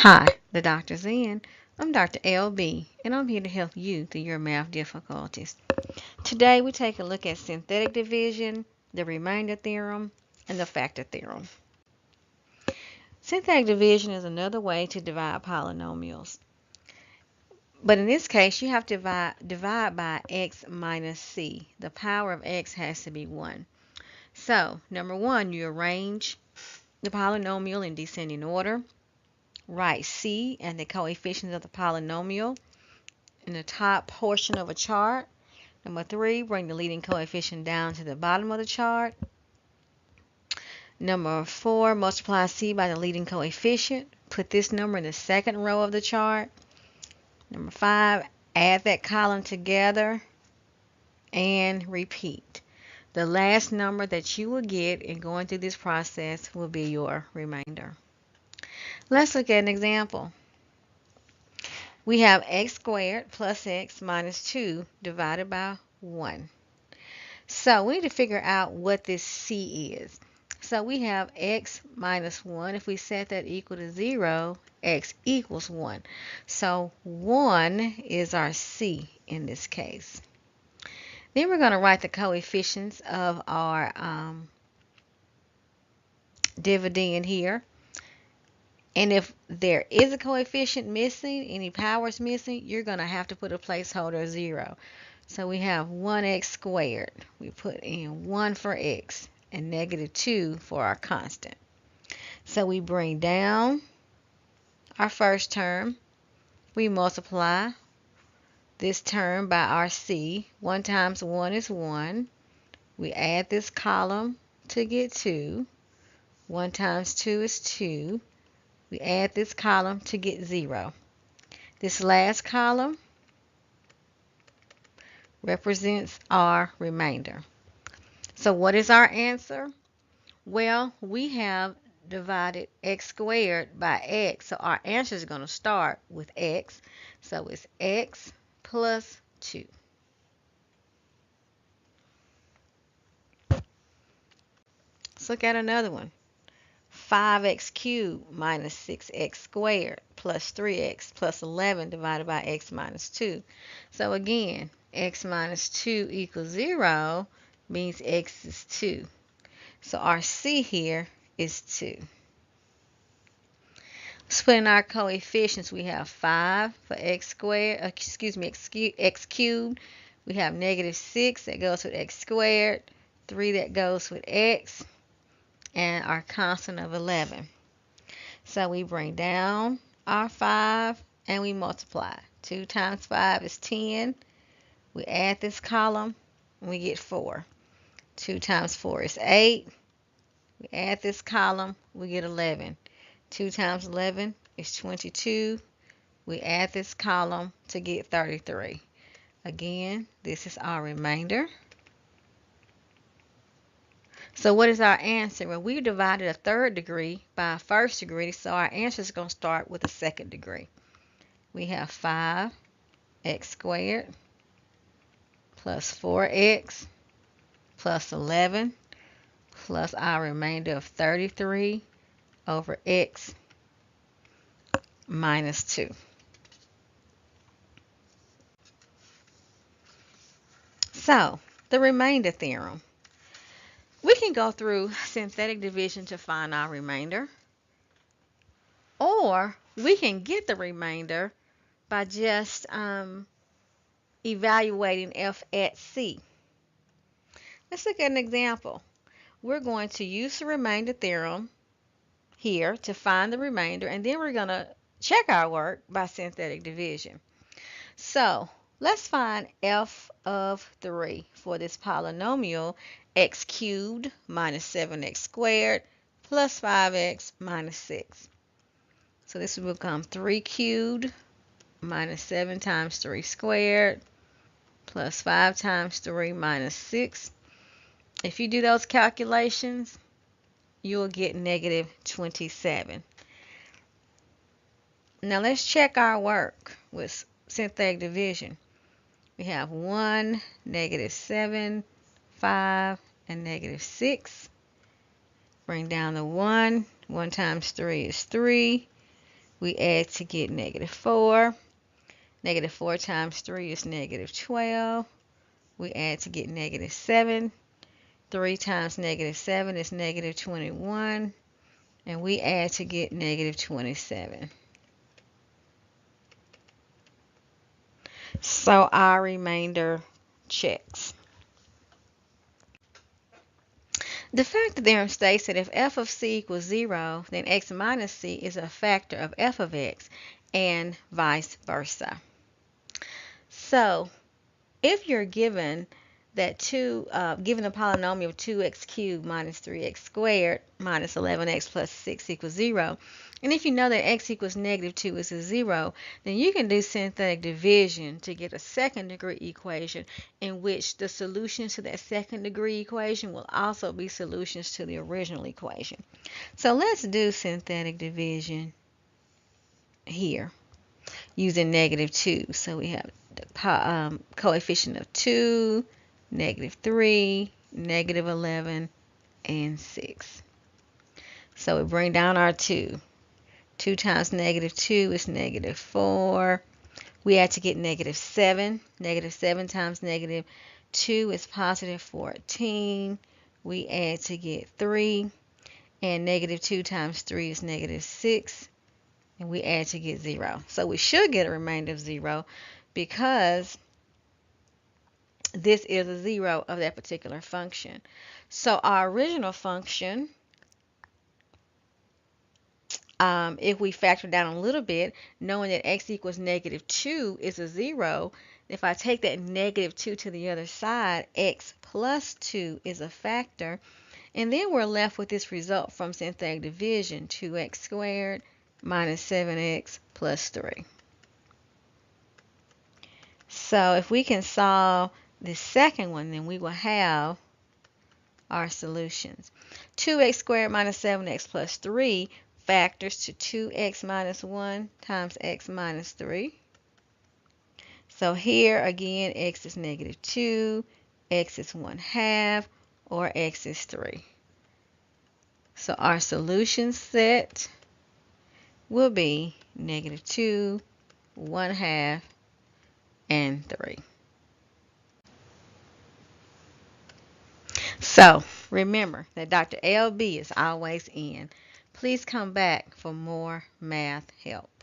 Hi, the doctor's in. I'm Dr. LB, and I'm here to help you through your math difficulties. Today we take a look at synthetic division, the remainder theorem, and the factor theorem. Synthetic division is another way to divide polynomials. But in this case, you have to divide by x minus c. The power of x has to be 1. So, number 1, you arrange the polynomial in descending order. Write c and the coefficients of the polynomial in the top portion of a chart. Number 3, bring the leading coefficient down to the bottom of the chart. Number 4, multiply c by the leading coefficient. Put this number in the second row of the chart. Number 5, add that column together and repeat. The last number that you will get in going through this process will be your remainder. Let's look at an example. We have x squared plus x minus 2 divided by 1. So we need to figure out what this c is. So we have x minus 1. If we set that equal to 0, x equals 1. So 1 is our c in this case. Then we're going to write the coefficients of our dividend here. And if there is a coefficient missing, any powers missing, you're going to have to put a placeholder of 0. So we have 1x squared. We put in 1 for x and negative 2 for our constant. So we bring down our first term. We multiply this term by our c. 1 times 1 is 1. We add this column to get 2. 1 times 2 is 2. We add this column to get 0. This last column represents our remainder. So what is our answer? Well, we have divided x squared by x. So our answer is going to start with x. So it's x plus 2. Let's look at another one. 5x cubed minus 6x squared plus 3x plus 11 divided by x minus 2. So again, x minus 2 equals 0 means x is 2. So our c here is 2. Let's put in our coefficients. We have 5 for x squared, x cubed. We have negative 6 that goes with x squared, 3 that goes with x, and our constant of 11. So we bring down our 5 and we multiply. 2 times 5 is 10. We add this column and we get 4. 2 times 4 is 8. We add this column, we get 11. 2 times 11 is 22. We add this column to get 33. Again, this is our remainder. So what is our answer? Well, we divided a third degree by a first degree, so our answer is going to start with a second degree. We have 5x squared plus 4x plus 11 plus our remainder of 33 over x minus 2. So, the remainder theorem. We can go through synthetic division to find our remainder, or we can get the remainder by just evaluating f at c. Let's look at an example. We're going to use the remainder theorem here to find the remainder, and then we're going to check our work by synthetic division. So let's find f of 3 for this polynomial x cubed minus 7x squared plus 5x minus 6. So this will become 3 cubed minus 7 times 3 squared plus 5 times 3 minus 6. If you do those calculations, you'll get negative 27. Now let's check our work with synthetic division. We have 1, negative 7, 5, and negative 6. Bring down the 1. 1 times 3 is 3. We add to get negative 4. Negative 4 times 3 is negative 12. We add to get negative 7. 3 times negative 7 is negative 21. And we add to get negative 27. So our remainder checks. The factor theorem states that if f of c equals 0, then x minus c is a factor of f of x, and vice versa. So if you're given that given a polynomial of 2x cubed minus 3x squared minus 11x plus 6 equals 0, and if you know that x equals negative 2 is a 0, then you can do synthetic division to get a second degree equation in which the solutions to that second degree equation will also be solutions to the original equation. So let's do synthetic division here using negative 2. So we have the coefficient of 2, negative 3, negative 11, and 6. So we bring down our 2. 2 times negative 2 is negative 4. We add to get negative 7. Negative 7 times negative 2 is positive 14. We add to get 3. And negative 2 times 3 is negative 6. And we add to get 0. So we should get a remainder of 0 because this is a 0 of that particular function. So our original function, if we factor down a little bit, knowing that x equals negative 2 is a 0, if I take that negative 2 to the other side, x plus 2 is a factor. And then we're left with this result from synthetic division, 2x squared minus 7x plus 3. So if we can solve the second one, then we will have our solutions. 2x squared minus 7x plus 3 factors to 2x minus 1 times x minus 3. So here again, x is negative 2, x is 1/2, or x is 3. So our solution set will be negative 2, 1/2, and 3. So remember that Dr. LB is always in. Please come back for more math help.